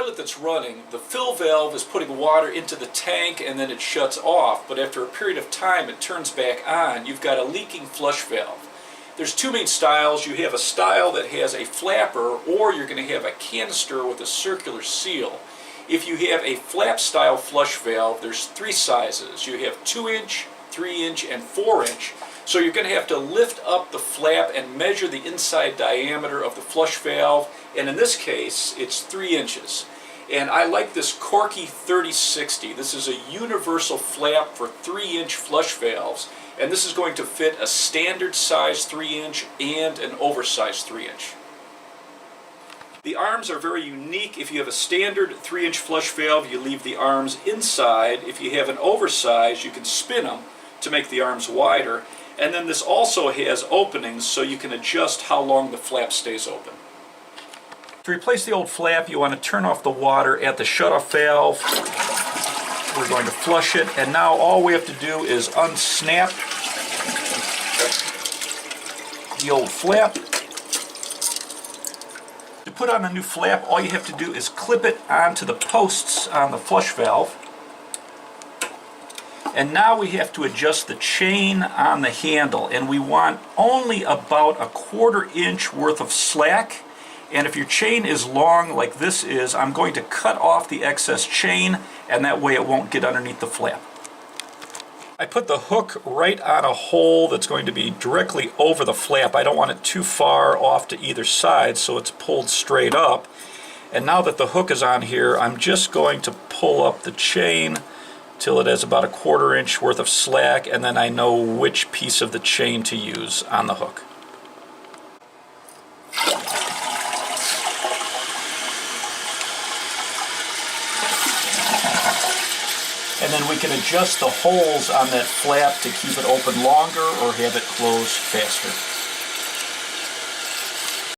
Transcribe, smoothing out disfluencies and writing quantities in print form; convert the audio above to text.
toilet that's running, the fill valve is putting water into the tank and then it shuts off, but after a period of time it turns back on. You've got a leaking flush valve. There's two main styles. You have a style that has a flapper, or you're going to have a canister with a circular seal. If you have a flap style flush valve, there's three sizes. You have 2-inch, 3-inch, and 4-inch. So you're going to have to lift up the flap and measure the inside diameter of the flush valve, and in this case it's 3 inches. And I like this Corky 3060. This is a universal flap for 3-inch flush valves, and this is going to fit a standard size 3-inch and an oversized 3-inch. The arms are very unique. If you have a standard 3-inch flush valve, you leave the arms inside. If you have an oversized, you can spin them to make the arms wider. And then this also has openings so you can adjust how long the flap stays open. To replace the old flap, you want to turn off the water at the shutoff valve. We're going to flush it, and now all we have to do is unsnap the old flap. To put on a new flap, all you have to do is clip it onto the posts on the flush valve. And now we have to adjust the chain on the handle, and we want only about a 1/4 inch worth of slack. And if your chain is long like this is, I'm going to cut off the excess chain, and that way it won't get underneath the flap. I put the hook right on a hole that's going to be directly over the flap. I don't want it too far off to either side, so it's pulled straight up. And now that the hook is on here, I'm just going to pull up the chain till it has about a 1/4 inch worth of slack, and then I know which piece of the chain to use on the hook. And then we can adjust the holes on that flap to keep it open longer or have it close faster.